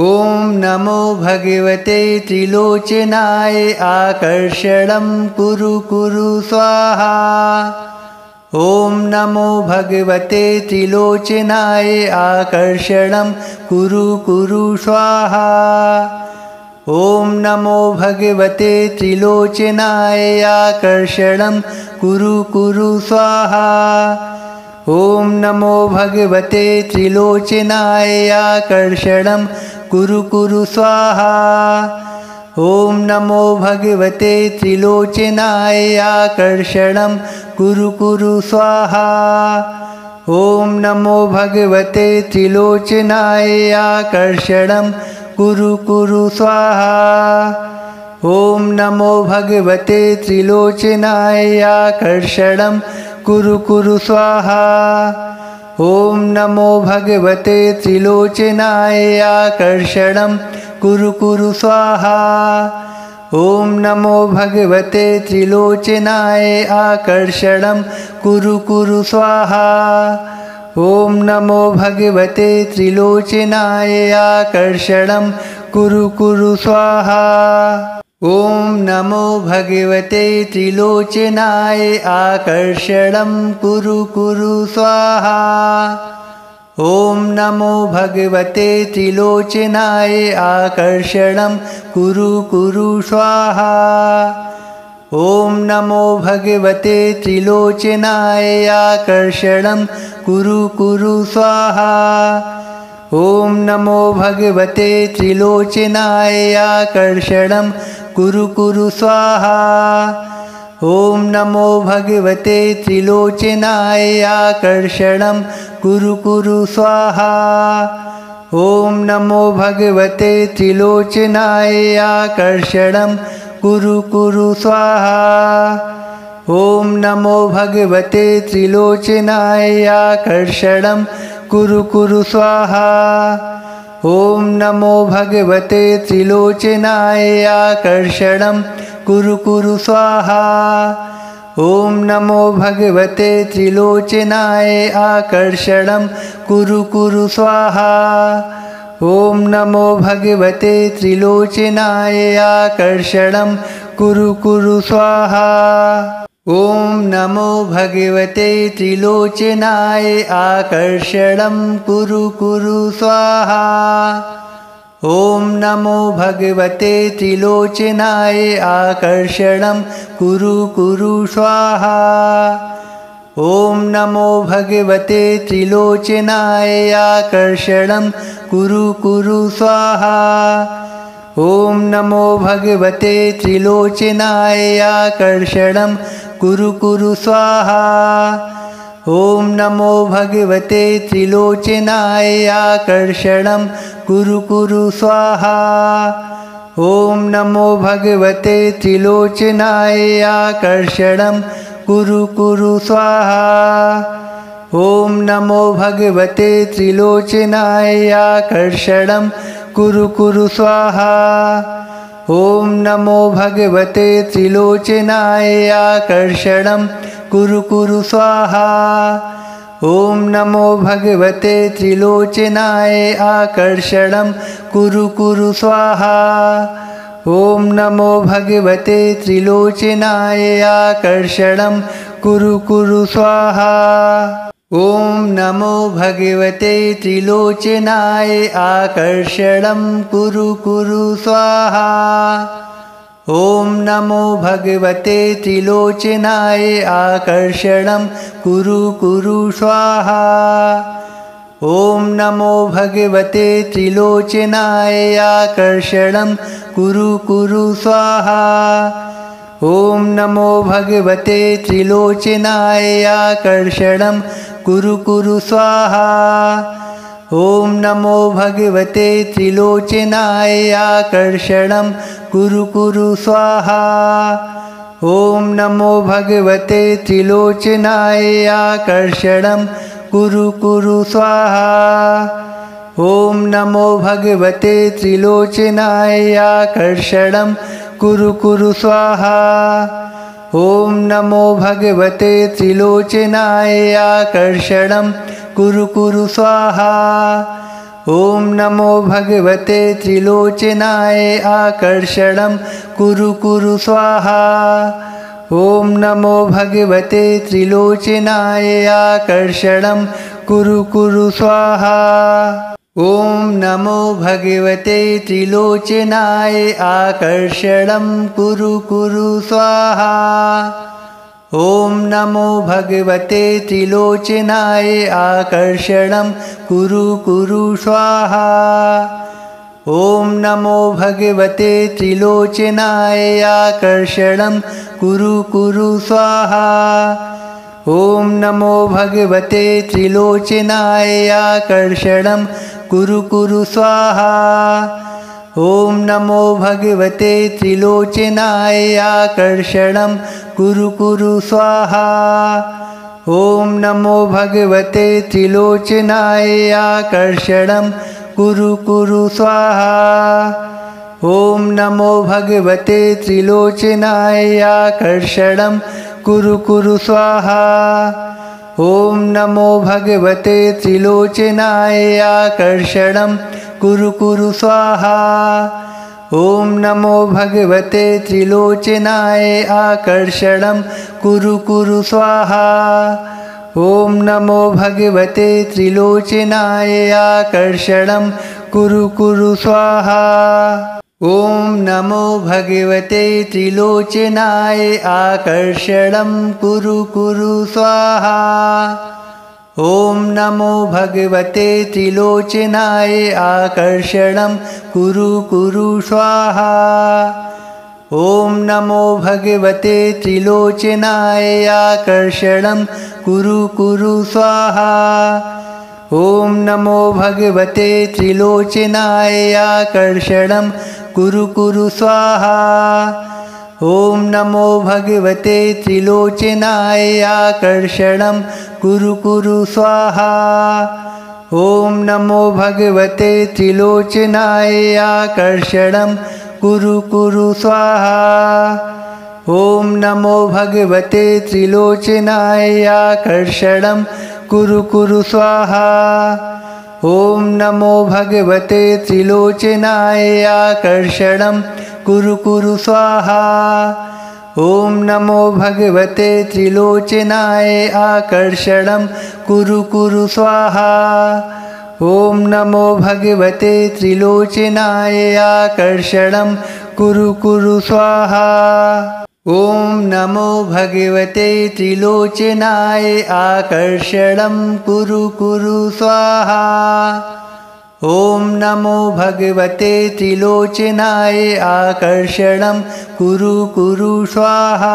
ॐ नमो भगवते त्रिलोचनाय आकर्षणं कुरु कुरु स्वाहा। ॐ नमो भगवते त्रिलोचनाय आकर्षणं कुरु कुरु स्वाहा। ॐ नमो भगवते त्रिलोचनाय आकर्षणं कुरु कुरु स्वाहा। ॐ नमो भगवते त्रिलोचनाय आकर्षणं कुरु कुरु स्वाहा। ॐ नमो भगवते त्रिलोचनाय आकर्षणं कुरु कुरु स्वाहा। ॐ नमो भगवते त्रिलोचनाय आकर्षणं कुरु कुरु स्वाहा। ॐ नमो भगवते त्रिलोचनाय आकर्षणं कुरु कुरु स्वाहा। ॐ नमो भगवते त्रिलोचनाय आकर्षणं कुरु कुरु स्वाहा। ॐ नमो भगवते त्रिलोचनाय आकर्षणं कुरु कुरु स्वाहा। ॐ नमो भगवते त्रिलोचनाय आकर्षणं कुरु कुरु स्वाहा। ॐ नमो भगवते त्रिलोचनाय आकर्षणं कुरु कुरु स्वाहा। ॐ नमो भगवते त्रिलोचनाय आकर्षणं कुरु कुरु स्वाहा। ॐ नमो भगवते त्रिलोचनाय आकर्षणं कुरु कुरु स्वाहा। ॐ नमो भगवते त्रिलोचनाय आकर्षणं कुरु कुरु स्वाहा। ॐ नमो भगवते त्रिलोचनाय आकर्षणं कुरु कुरु स्वाहा। ॐ नमो भगवते त्रिलोचनाय आकर्षणं कुरु कुरु स्वाहा। ॐ नमो भगवते त्रिलोचनाय आकर्षणं कुरु कुरु स्वाहा। ॐ नमो भगवते त्रिलोचनाय आकर्षणं कुरु कुरु स्वाहा। ॐ नमो भगवते त्रिलोचनाय आकर्षणं कुरु कुरु स्वाहा। ॐ नमो भगवते त्रिलोचनाय आकर्षणं कुरु कुरु स्वाहा। ॐ नमो भगवते त्रिलोचनाय आकर्षणं कुरु कुरु स्वाहा। ॐ नमो भगवते त्रिलोचनाय आकर्षणं कुरु कुरु स्वाहा। ॐ नमो भगवते त्रिलोचनाय आकर्षणं कुरु कुरु स्वाहा। ॐ नमो भगवते त्रिलोचनाय आकर्षणं कुरु कुरु स्वाहा। ॐ नमो भगवते त्रिलोचनाय आकर्षणं कुरु कुरु स्वाहा। ॐ नमो भगवते त्रिलोचनाय आकर्षणं कुरु कुरु स्वाहा। ॐ नमो भगवते त्रिलोचनाय आकर्षणं कुरु कुरु स्वाहा। ॐ नमो भगवते त्रिलोचनाय आकर्षणं कुरु कुरु स्वाहा। ॐ नमो भगवते त्रिलोचनाय आकर्षणं कुरु कुरु स्वाहा। ॐ नमो भगवते त्रिलोचनाय आकर्षणं कुरु कुरु स्वाहा। ॐ नमो भगवते त्रिलोचनाय आकर्षणं कुरु कुरु स्वाहा। ॐ नमो भगवते त्रिलोचनाय आकर्षणं कुरु कुरु स्वाहा। ॐ नमो भगवते त्रिलोचनाय आकर्षणं कुरु कुरु स्वाहा। ॐ नमो भगवते त्रिलोचनाय आकर्षणं कुरु कुरु स्वाहा। ॐ नमो भगवते त्रिलोचनाय आकर्षणं कुरु कुरु स्वाहा। ॐ नमो भगवते त्रिलोचनाय आकर्षणं कुरु कुरु स्वाहा। ॐ नमो भगवते त्रिलोचनाय आकर्षणं कुरु कुरु स्वाहा। ॐ नमो भगवते त्रिलोचनाय आकर्षणं कुरु कुरु स्वाहा। ॐ नमो भगवते त्रिलोचनाय आकर्षणं कुरु कुरु स्वाहा। ॐ नमो भगवते त्रिलोचनाय आकर्षणं कुरु कुरु स्वाहा। ॐ नमो भगवते त्रिलोचनाय आकर्षणं कुरु कुरु स्वाहा। ॐ नमो भगवते त्रिलोचनाय आकर्षणं कुरु कुरु स्वाहा। ॐ नमो भगवते त्रिलोचनाय आकर्षणं कुरु कुरु स्वाहा। ॐ नमो भगवते त्रिलोचनाय आकर्षणं कुरु कुरु स्वाहा। ॐ नमो भगवते त्रिलोचनाय आकर्षणं कुरु कुरु स्वाहा। ॐ नमो भगवते त्रिलोचनाय आकर्षणं कुरु कुरु स्वाहा। ॐ नमो भगवते त्रिलोचनाय आकर्षणं कुरु कुरु स्वाहा। ॐ नमो भगवते त्रिलोचनाय आकर्षणं कुरु कुरु स्वाहा। ॐ नमो भगवते त्रिलोचनाय आकर्षणं कुरु कुरु स्वाहा। ॐ नमो भगवते त्रिलोचनाय आकर्षणं कुरु कुरु स्वाहा। ॐ नमो भगवते त्रिलोचनाय आकर्षणं कुरु कुरु स्वाहा। ॐ नमो भगवते त्रिलोचनाय आकर्षणं कुरु कुरु स्वाहा। ॐ नमो भगवते त्रिलोचनाय आकर्षणं कुरु कुरु स्वाहा। ॐ नमो भगवते त्रिलोचनाय आकर्षणं कुरु कुरु स्वाहा। ॐ नमो भगवते त्रिलोचनाय आकर्षणं कुरु कुरु स्वाहा। ॐ नमो भगवते त्रिलोचनाय आकर्षणं कुरु कुरु स्वाहा। ॐ नमो भगवते त्रिलोचनाय आकर्षणं कुरु कुरु स्वाहा। ॐ नमो भगवते त्रिलोचनाय आकर्षणं कुरु कुरु स्वाहा। ॐ नमो भगवते त्रिलोचनाय आकर्षणं कुरु कुरु स्वाहा। ॐ नमो भगवते त्रिलोचनाय आकर्षणं कुरु कुरु स्वाहा। ॐ नमो भगवते त्रिलोचनाय आकर्षणं कुरु कुरु स्वाहा। ॐ नमो भगवते त्रिलोचनाय आकर्षणं कुरु कुरु स्वाहा।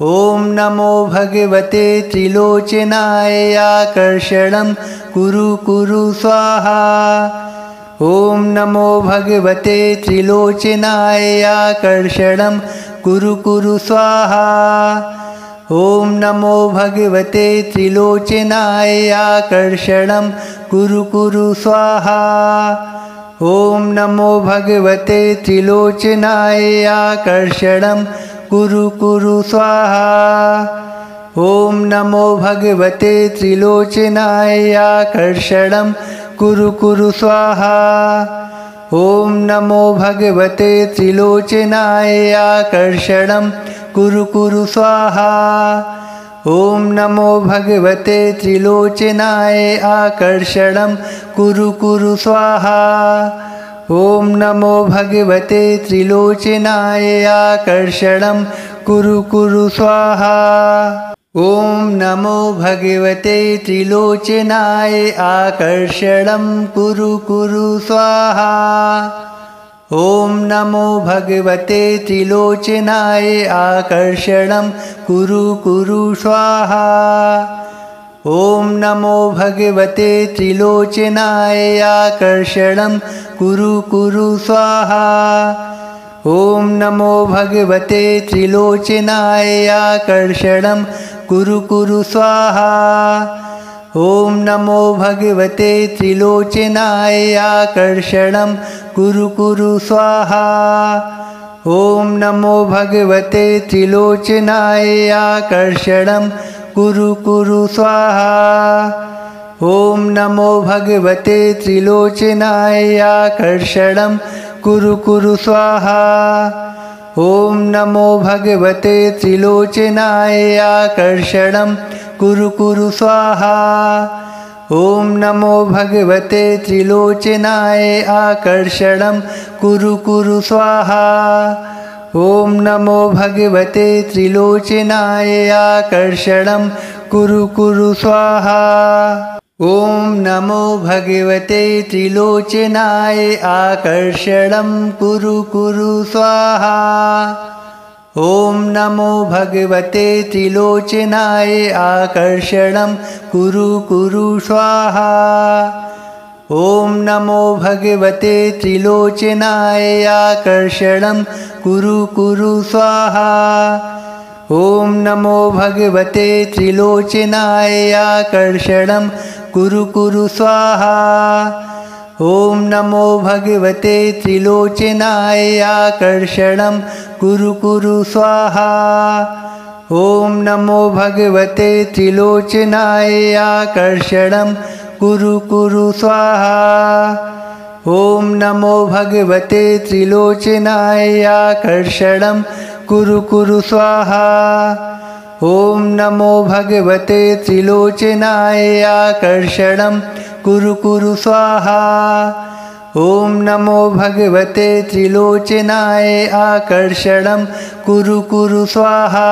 ॐ नमो भगवते त्रिलोचनाय आकर्षणं कुरु कुरु स्वाहा। ॐ नमो भगवते त्रिलोचनाय आकर्षणं कुरु कुरु स्वाहा। ॐ नमो भगवते त्रिलोचनाय आकर्षणं कुरु कुरु स्वाहा। ॐ नमो भगवते त्रिलोचनाय आकर्षणं कुरु कुरु स्वाहा। ॐ नमो भगवते त्रिलोचनाय आकर्षणं कुरु कुरु स्वाहा। ॐ नमो भगवते त्रिलोचनाय आकर्षणं कुरु कुरु स्वाहा। ॐ नमो भगवते त्रिलोचनाय आकर्षणं कुरु कुरु स्वाहा। ॐ नमो भगवते त्रिलोचनाय आकर्षणं कुरु कुरु स्वाहा। ॐ नमो भगवते त्रिलोचनाय आकर्षणं कुरु कुरु स्वाहा। ॐ नमो भगवते त्रिलोचनाय आकर्षणं कुरु कुरु स्वाहा। ॐ नमो भगवते त्रिलोचनाय आकर्षणं कुरु कुरु स्वाहा। ॐ नमो भगवते त्रिलोचनाय आकर्षणं कुरु कुरु स्वाहा। ॐ नमो भगवते त्रिलोचनाय आकर्षणं कुरु कुरु स्वाहा। ॐ नमो भगवते त्रिलोचनाय आकर्षणं कुरु कुरु स्वाहा। ॐ नमो भगवते त्रिलोचनाय आकर्षणं कुरु कुरु स्वाहा। ॐ नमो भगवते त्रिलोचनाय आकर्षणं कुरु कुरु स्वाहा। ॐ नमो भगवते त्रिलोचनाय आकर्षणं कुरु कुरु स्वाहा। ॐ नमो भगवते त्रिलोचनाय आकर्षणं कुरु कुरु स्वाहा। ॐ नमो भगवते त्रिलोचनाय आकर्षणं कुरु कुरु स्वाहा। ॐ नमो भगवते त्रिलोचनाय आकर्षणं कुरु कुरु स्वाहा। ॐ नमो भगवते त्रिलोचनाय आकर्षणं कुरु कुरु स्वाहा। ॐ नमो भगवते त्रिलोचनाय आकर्षणं कुरु कुरु स्वाहा। ॐ नमो भगवते त्रिलोचनाय आकर्षणं कुरु कुरु स्वाहा। ॐ नमो भगवते त्रिलोचनाय आकर्षणं कुरु कुरु स्वाहा। ॐ नमो भगवते त्रिलोचनाय आकर्षणं कुरु कुरु स्वाहा। ॐ नमो भगवते त्रिलोचनाय आकर्षणं कुरु कुरु स्वाहा। ॐ नमो भगवते त्रिलोचनाय आकर्षणं कुरु कुरु स्वाहा।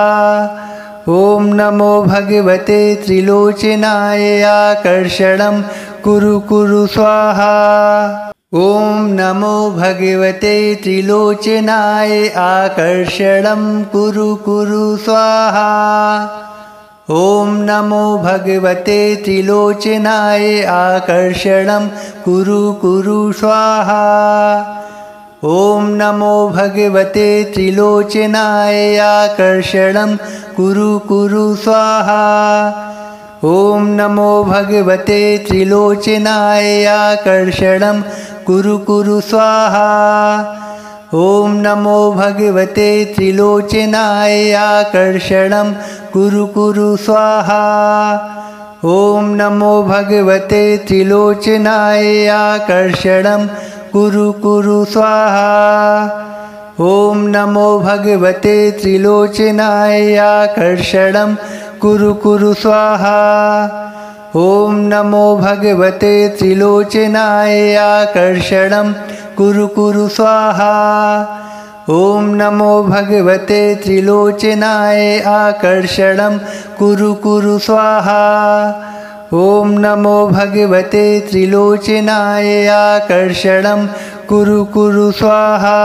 ॐ नमो भगवते त्रिलोचनाय आकर्षणं कुरु कुरु स्वाहा। ॐ नमो भगवते त्रिलोचनाय आकर्षणं कुरु कुरु स्वाहा। ॐ नमो भगवते त्रिलोचनाय आकर्षणं कुरु कुरु स्वाहा। ॐ नमो भगवते त्रिलोचनाय आकर्षणं कुरु कुरु स्वाहा। ॐ नमो भगवते त्रिलोचनाय आकर्षणं कुरु कुरु स्वाहा। ॐ नमो भगवते त्रिलोचनाय आकर्षणं कुरु कुरु स्वाहा। ॐ नमो भगवते त्रिलोचनाय आकर्षणं कुरु कुरु स्वाहा। ॐ नमो भगवते त्रिलोचनाय आकर्षणं कुरु कुरु स्वाहा। ॐ नमो भगवते त्रिलोचनाय आकर्षणं कुरु कुरु स्वाहा। ॐ नमो भगवते त्रिलोचनाय आकर्षणं कुरु कुरु स्वाहा। ॐ नमो भगवते त्रिलोचनाय आकर्षणं कुरु कुरु स्वाहा।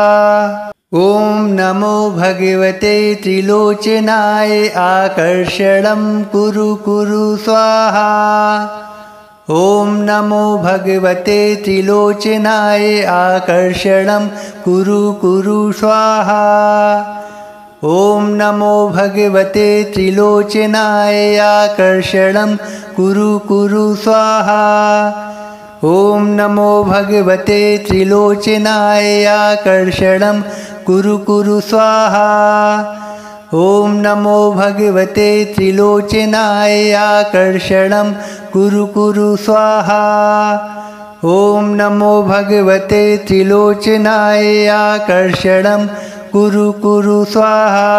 ॐ नमो भगवते त्रिलोचनाय आकर्षणं कुरु कुरु स्वाहा। ॐ नमो भगवते त्रिलोचनाय आकर्षणं कुरु कुरु स्वाहा। ॐ नमो भगवते त्रिलोचनाय आकर्षणं कुरु कुरु स्वाहा। ॐ नमो भगवते त्रिलोचनाय आकर्षणं कुरु कुरु स्वाहा। ॐ नमो भगवते त्रिलोचनाय आकर्षणं कुरु कुरु स्वाहा। ॐ नमो भगवते त्रिलोचनाय आकर्षणं कुरु कुरु स्वाहा।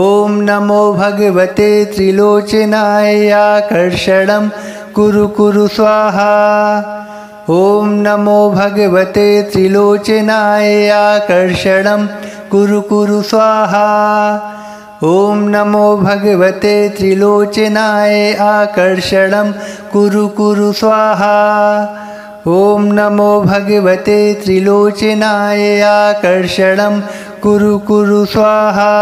ॐ नमो भगवते त्रिलोचनाय आकर्षणं कुरु कुरु स्वाहा। ॐ नमो भगवते त्रिलोचनाय आकर्षणं कुरु कुरु स्वाहा। ॐ नमो भगवते त्रिलोचनाय आकर्षणं कुरु कुरु स्वाहा। ॐ नमो भगवते त्रिलोचनाय आकर्षणं कुरु कुरु स्वाहा।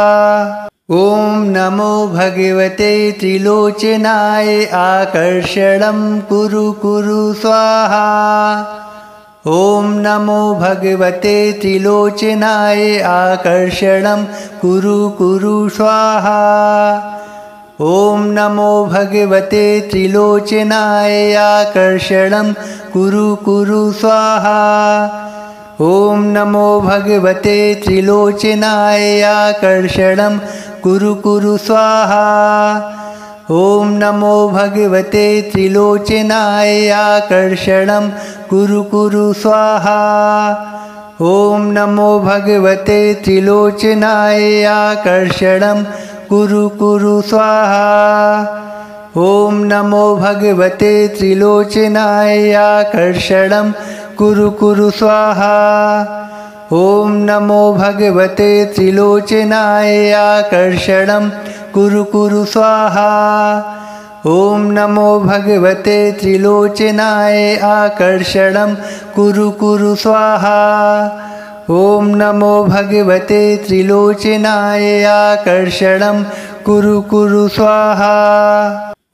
ॐ नमो भगवते त्रिलोचनाय आकर्षणं कुरु कुरु स्वाहा। ॐ नमो भगवते त्रिलोचनाय आकर्षणं कुरु कुरु स्वाहा। ॐ नमो भगवते त्रिलोचनाय आकर्षणं कुरु कुरु स्वाहा। ॐ नमो भगवते त्रिलोचनाय आकर्षणं कुरु कुरु स्वाहा। ॐ नमो भगवते त्रिलोचनाय आकर्षणं कुरु कुरु स्वाहा। ॐ नमो भगवते त्रिलोचनाय आकर्षणं कुरु कुरु स्वाहा। ॐ नमो भगवते त्रिलोचनाय आकर्षणं कुरु कुरु स्वाहा। ॐ नमो भगवते त्रिलोचनाय आकर्षणं कुरु कुरु स्वाहा। ॐ नमो भगवते त्रिलोचनाय आकर्षणं कुरु कुरु स्वाहा। ॐ नमो भगवते त्रिलोचनाय आकर्षणं कुरु कुरु स्वाहा।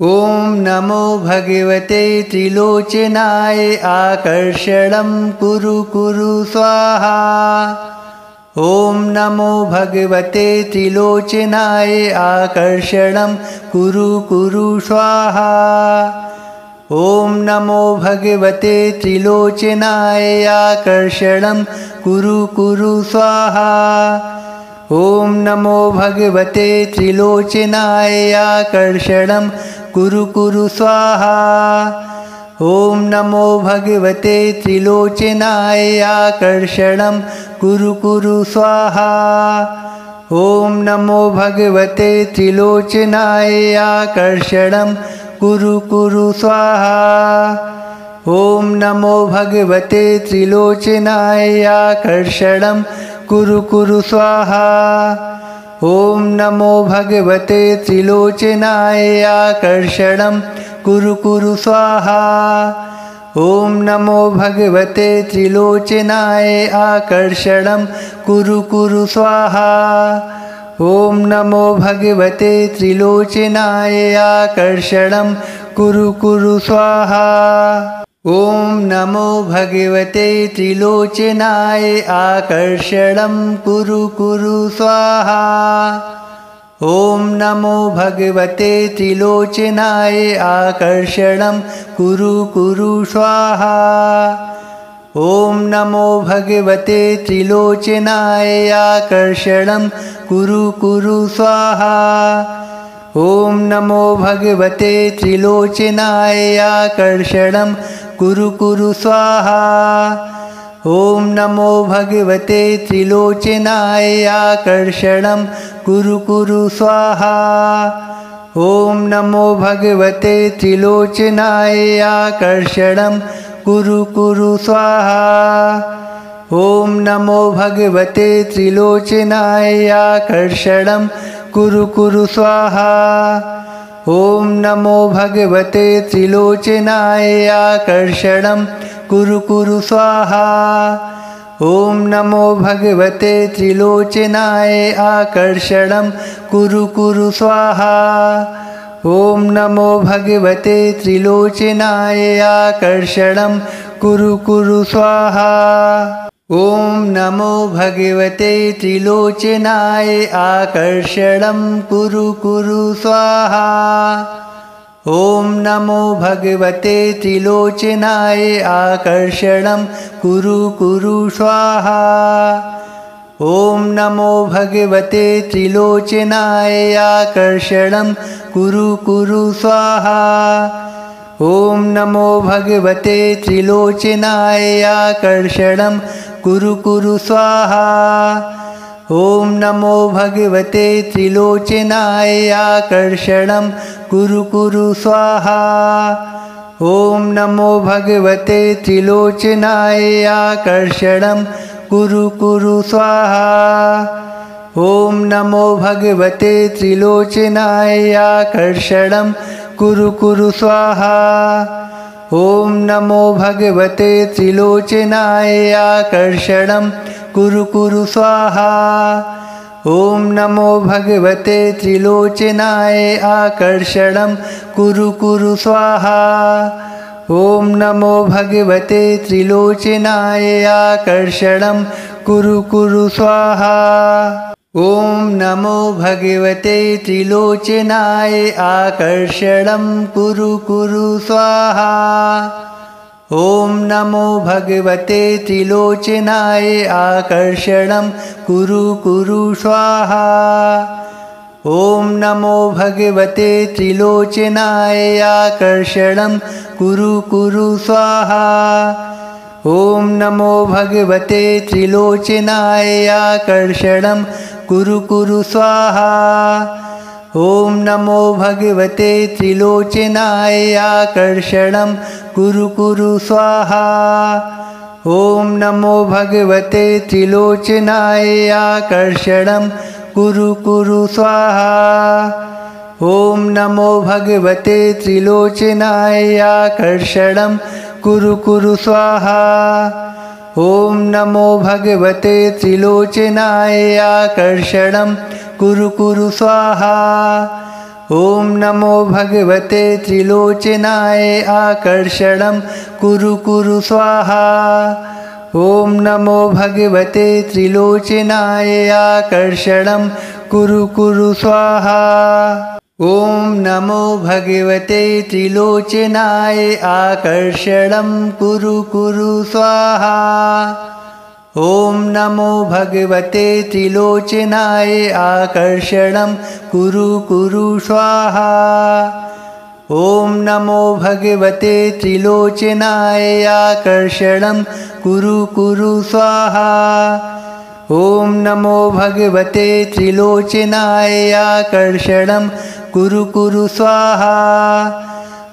ॐ नमो भगवते त्रिलोचनाय आकर्षणं कुरु कुरु स्वाहा। ॐ नमो भगवते त्रिलोचनाय आकर्षणं कुरु कुरु स्वाहा। ॐ नमो भगवते त्रिलोचनाय आकर्षणं कुरु कुरु स्वाहा। ॐ नमो भगवते त्रिलोचनाय आकर्षणं कुरु कुरु स्वाहा। ॐ नमो भगवते त्रिलोचनाय आकर्षणं कुरु कुरु स्वाहा। ॐ नमो भगवते त्रिलोचनाय आकर्षणं कुरु कुरु स्वाहा। ॐ नमो भगवते त्रिलोचनाय आकर्षणं कुरु कुरु स्वाहा। ॐ नमो भगवते त्रिलोचनाय आकर्षणं कुरु कुरु स्वाहा। ॐ नमो भगवते त्रिलोचनाय आकर्षणं कुरु कुरु स्वाहा। ॐ नमो भगवते त्रिलोचनाय आकर्षणं कुरु कुरु स्वाहा। ॐ नमो भगवते त्रिलोचनाय आकर्षणं कुरु कुरु स्वाहा। ॐ नमो भगवते त्रिलोचनाय आकर्षणं कुरु कुरु स्वाहा। ॐ नमो भगवते त्रिलोचनाय आकर्षणं कुरु कुरु स्वाहा। ॐ नमो भगवते त्रिलोचनाय आकर्षणं कुरु कुरु स्वाहा। ॐ नमो भगवते त्रिलोचनाय आकर्षणं कुरु कुरु स्वाहा। ॐ नमो भगवते त्रिलोचनाय आकर्षणं कुरु कुरु स्वाहा। ॐ नमो भगवते त्रिलोचनाय आकर्षणं कुरु कुरु स्वाहा। ॐ नमो भगवते त्रिलोचनाय आकर्षणं कुरु कुरु स्वाहा। ॐ नमो भगवते त्रिलोचनाय आकर्षणं कुरु कुरु स्वाहा। ॐ नमो भगवते त्रिलोचनाय आकर्षणं कुरु कुरु स्वाहा। ॐ नमो भगवते त्रिलोचनाय आकर्षणं कुरु कुरु स्वाहा। ॐ नमो भगवते त्रिलोचनाय आकर्षणं कुरु कुरु स्वाहा। ॐ नमो भगवते त्रिलोचनाय आकर्षणं कुरु कुरु स्वाहा। ॐ नमो भगवते त्रिलोचनाय आकर्षणं कुरु कुरु स्वाहा। ॐ नमो भगवते त्रिलोचनाय आकर्षणं कुरु कुरु स्वाहा। ॐ नमो भगवते त्रिलोचनाय आकर्षणं कुरु कुरु स्वाहा। ॐ नमो भगवते त्रिलोचनाय आकर्षणं कुरु कुरु स्वाहा। ॐ नमो भगवते त्रिलोचनाय आकर्षणं कुरु कुरु स्वाहा। ॐ नमो भगवते त्रिलोचनाय आकर्षणं कुरु कुरु स्वाहा। ॐ नमो भगवते त्रिलोचनाय आकर्षणं कुरु कुरु स्वाहा। ॐ नमो भगवते त्रिलोचनाय आकर्षणं कुरु कुरु स्वाहा। ॐ नमो भगवते त्रिलोचनाय आकर्षणं कुरु कुरु स्वाहा। ॐ नमो भगवते त्रिलोचनाय आकर्षणं कुरु कुरु स्वाहा। ॐ नमो भगवते त्रिलोचनाय आकर्षणं कुरु कुरु स्वाहा। ॐ नमो भगवते त्रिलोचनाय आकर्षणं कुरु कुरु स्वाहा। ॐ नमो भगवते त्रिलोचनाय आकर्षणं कुरु कुरु स्वाहा। ॐ नमो भगवते त्रिलोचनाय आकर्षणं कुरु कुरु स्वाहा। ॐ नमो भगवते त्रिलोचनाय आकर्षणं कुरु कुरु स्वाहा। ॐ नमो भगवते त्रिलोचनाय आकर्षणं कुरु कुरु स्वाहा। ॐ नमो भगवते त्रिलोचनाय आकर्षणं कुरु कुरु स्वाहा। ॐ नमो भगवते त्रिलोचनाय आकर्षणं कुरु कुरु स्वाहा। ॐ नमो भगवते त्रिलोचनाय आकर्षणं कुरु कुरु स्वाहा। ॐ नमो भगवते त्रिलोचनाय आकर्षणं कुरु कुरु स्वाहा। ॐ नमो भगवते त्रिलोचनाय आकर्षणं कुरु कुरु स्वाहा।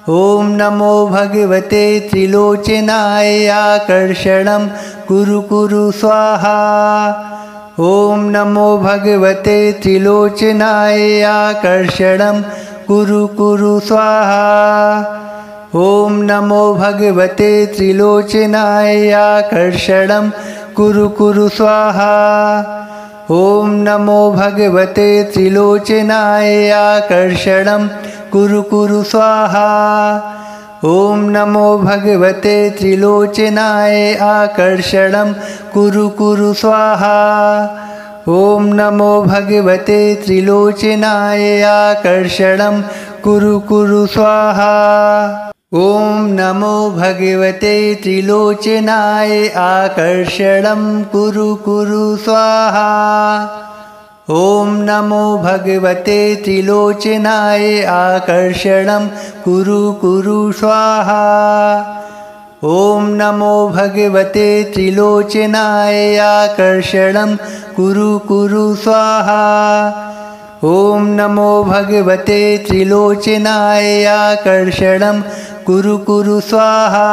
ॐ नमो भगवते त्रिलोचनाय आकर्षणं कुरु कुरु स्वाहा। ॐ नमो भगवते त्रिलोचनाय आकर्षणं कुरु कुरु स्वाहा। ॐ नमो भगवते त्रिलोचनाय आकर्षणं कुरु कुरु स्वाहा। ॐ नमो भगवते त्रिलोचनाय आकर्षणं कुरु कुरु स्वाहा। ॐ नमो भगवते त्रिलोचनाय आकर्षणं कुरु कुरु स्वाहा। ॐ नमो भगवते त्रिलोचनाय आकर्षणं कुरु कुरु स्वाहा। ॐ नमो भगवते त्रिलोचनाय आकर्षणं कुरु कुरु स्वाहा। ॐ नमो भगवते त्रिलोचनाय आकर्षणं कुरु कुरु स्वाहा। ॐ नमो भगवते त्रिलोचनाय आकर्षणं कुरु कुरु स्वाहा। ॐ नमो भगवते त्रिलोचनाय आकर्षणं कुरु कुरु स्वाहा।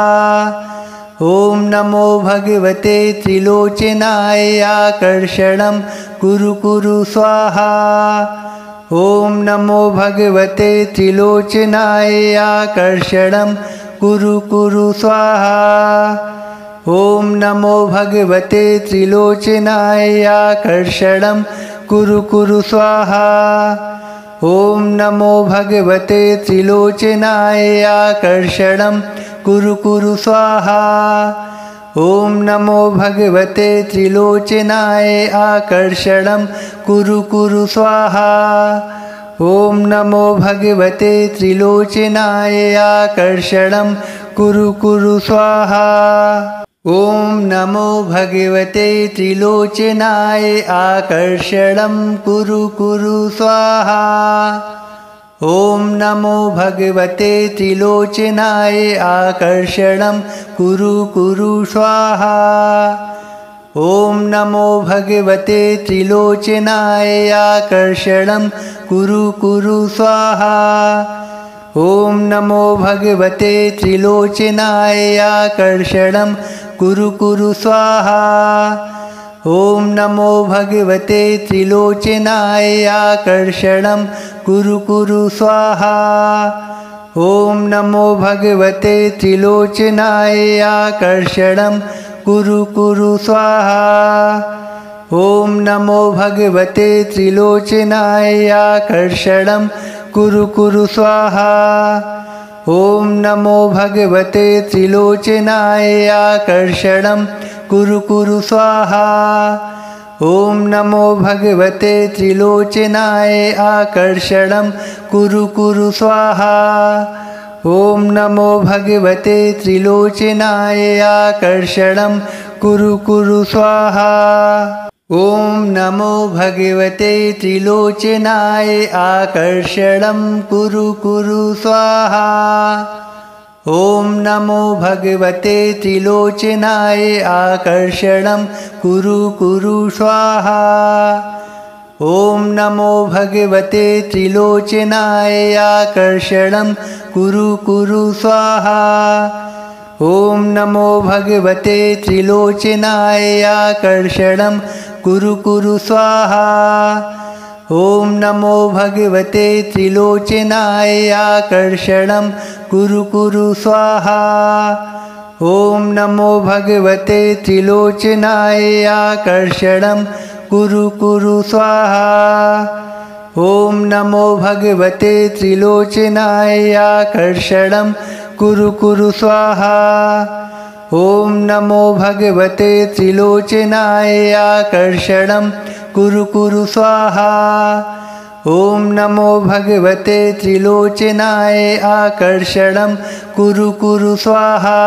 ॐ नमो भगवते त्रिलोचनाय आकर्षणं कुरु कुरु स्वाहा। ॐ नमो भगवते त्रिलोचनाय आकर्षणं कुरु कुरु स्वाहा। ॐ नमो भगवते त्रिलोचनाय आकर्षणं कुरु कुरु स्वाहा। ॐ नमो भगवते त्रिलोचनाय आकर्षणं कुरु कुरु स्वाहा। ॐ नमो भगवते त्रिलोचनाय आकर्षणं कुरु कुरु स्वाहा। ॐ नमो भगवते त्रिलोचनाय आकर्षणं कुरु कुरु स्वाहा। ॐ नमो भगवते त्रिलोचनाय आकर्षणं कुरु कुरु स्वाहा। ॐ नमो भगवते त्रिलोचनाय आकर्षणं कुरु कुरु स्वाहा। ॐ नमो भगवते त्रिलोचनाय आकर्षणं कुरु कुरु स्वाहा। ॐ नमो भगवते त्रिलोचनाय आकर्षणं कुरु कुरु स्वाहा। ॐ नमो भगवते त्रिलोचनाय आकर्षणं कुरु कुरु स्वाहा। ॐ नमो भगवते त्रिलोचनाय आकर्षणं कुरु कुरु स्वाहा। ॐ नमो भगवते त्रिलोचनाय आकर्षणं कुरु कुरु स्वाहा। ॐ नमो भगवते त्रिलोचनाय आकर्षणं कुरु कुरु स्वाहा। ॐ नमो भगवते त्रिलोचनाय आकर्षणं कुरु कुरु स्वाहा। ॐ नमो भगवते त्रिलोचनाय आकर्षणं कुरु कुरु स्वाहा। ॐ नमो भगवते त्रिलोचनाय आकर्षणं कुरु कुरु स्वाहा। ॐ नमो भगवते त्रिलोचनाय आकर्षणं कुरु कुरु स्वाहा। ॐ नमो भगवते त्रिलोचनाय आकर्षणं कुरु कुरु स्वाहा। ॐ नमो भगवते त्रिलोचनाय आकर्षणं कुरु कुरु स्वाहा। ॐ नमो भगवते त्रिलोचनाय आकर्षणं कुरु कुरु स्वाहा। ॐ नमो भगवते त्रिलोचनाय आकर्षणं कुरु कुरु स्वाहा। ॐ नमो भगवते त्रिलोचनाय आकर्षणं कुरु कुरु स्वाहा। ॐ नमो भगवते त्रिलोचनाय आकर्षणं कुरु कुरु स्वाहा। ॐ नमो भगवते त्रिलोचनाय आकर्षणं कुरु कुरु स्वाहा।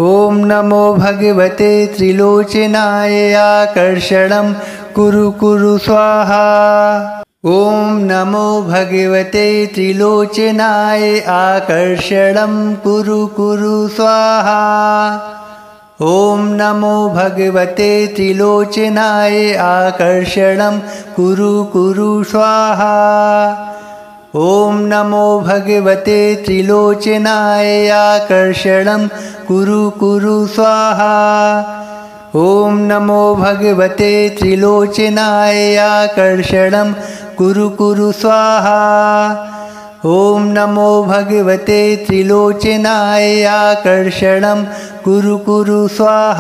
ॐ नमो भगवते त्रिलोचनाय आकर्षणं कुरु कुरु स्वाहा। ॐ नमो भगवते त्रिलोचनाय आकर्षणं कुरु कुरु स्वाहा। ॐ नमो भगवते त्रिलोचनाय आकर्षणं कुरु कुरु स्वाहा। ॐ नमो भगवते त्रिलोचनाय आकर्षणं कुरु कुरु स्वाहा। ॐ नमो भगवते त्रिलोचनाय आकर्षणं कुरु कुरु स्वाहा। ॐ नमो भगवते त्रिलोचनाय आकर्षणं कुरु कुरु स्वाहा।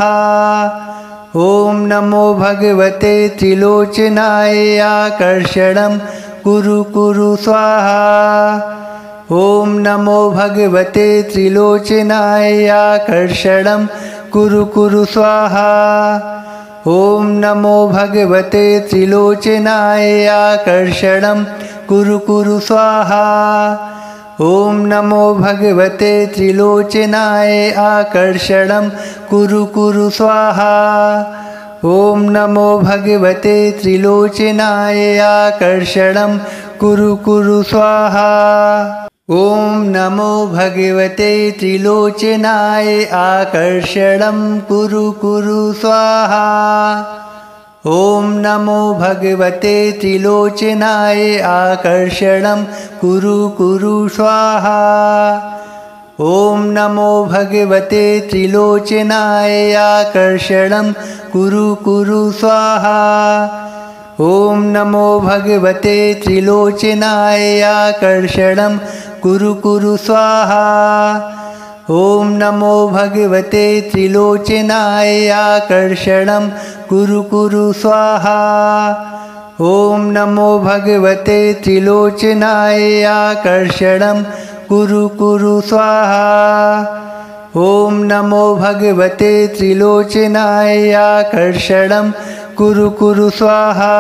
ॐ नमो भगवते त्रिलोचनाय आकर्षणं कुरु कुरु स्वाहा। ॐ नमो भगवते त्रिलोचनाय आकर्षणं कुरु कुरु स्वाहा। ॐ नमो भगवते त्रिलोचनाय आकर्षणं कुरु कुरु स्वाहा। ॐ नमो भगवते त्रिलोचनाय आकर्षणं कुरु कुरु स्वाहा। ॐ नमो भगवते त्रिलोचनाय आकर्षणं कुरु कुरु स्वाहा। ॐ नमो भगवते त्रिलोचनाय आकर्षणं कुरु कुरु स्वाहा। ॐ नमो भगवते त्रिलोचनाय आकर्षणं कुरु कुरु स्वाहा। ॐ नमो भगवते त्रिलोचनाय आकर्षणं कुरु कुरु स्वाहा। ॐ नमो भगवते त्रिलोचनाय आकर्षणं कुरु कुरु स्वाहा। ॐ नमो भगवते त्रिलोचनाय आकर्षणं कुरु कुरु स्वाहा। ॐ नमो भगवते त्रिलोचनाय आकर्षणं कुरु कुरु स्वाहा। ॐ नमो भगवते त्रिलोचनाय आकर्षणं कुरु कुरु स्वाहा।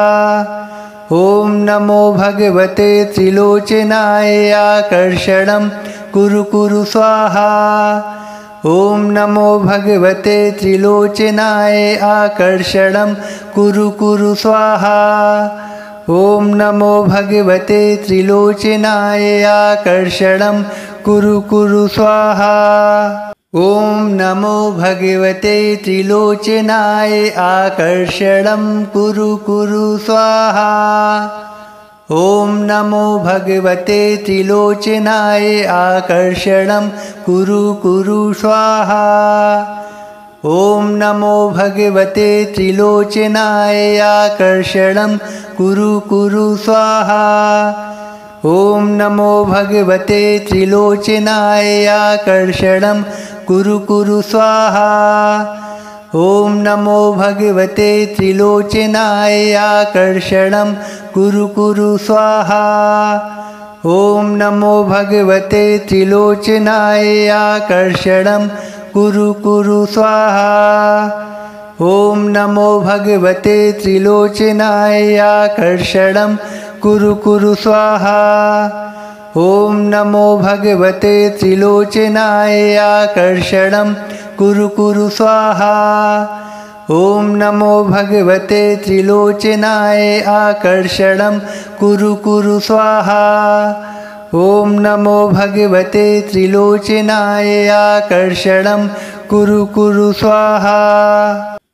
ॐ नमो भगवते त्रिलोचनाय आकर्षणं कुरु कुरु स्वाहा। ॐ नमो भगवते त्रिलोचनाय आकर्षणं कुरु कुरु स्वाहा। ॐ नमो भगवते त्रिलोचनाय आकर्षणं कुरु कुरु स्वाहा। ॐ नमो भगवते त्रिलोचनाय आकर्षणं कुरु कुरु स्वाहा। ॐ नमो भगवते त्रिलोचनाय आकर्षणं कुरु कुरु स्वाहा। ॐ नमो भगवते त्रिलोचनाय आकर्षणं कुरु कुरु स्वाहा। ॐ नमो भगवते त्रिलोचनाय आकर्षणं कुरु कुरु स्वाहा। ॐ नमो भगवते त्रिलोचनाय आकर्षणं कुरु कुरु स्वाहा। ॐ नमो भगवते त्रिलोचनाय आकर्षणं कुरु कुरु स्वाहा। ॐ नमो भगवते त्रिलोचनाय आकर्षणं कुरु कुरु स्वाहा। ॐ नमो भगवते त्रिलोचनाय आकर्षणं कुरु कुरु स्वाहा। ॐ नमो भगवते त्रिलोचनाय आकर्षणं कुरु कुरु स्वाहा। ॐ नमो भगवते त्रिलोचनाय आकर्षणं कुरु कुरु स्वाहा।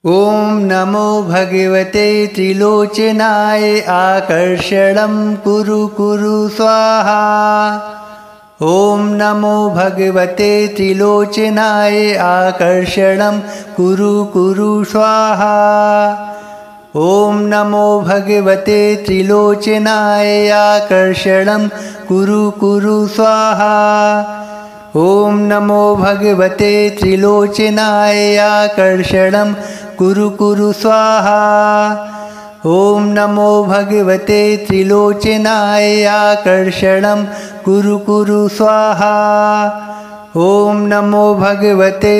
ॐ नमो भगवते त्रिलोचनाय आकर्षणं कुरु कुरु स्वाहा। ॐ नमो भगवते त्रिलोचनाय आकर्षणं कुरु कुरु स्वाहा। ॐ नमो भगवते त्रिलोचनाय आकर्षणं कुरु कुरु स्वाहा। ॐ नमो भगवते त्रिलोचनाय आकर्षणं कुरु कुरु स्वाहा। ॐ नमो भगवते त्रिलोचनाय आकर्षणं कुरु कुरु स्वाहा। ॐ नमो भगवते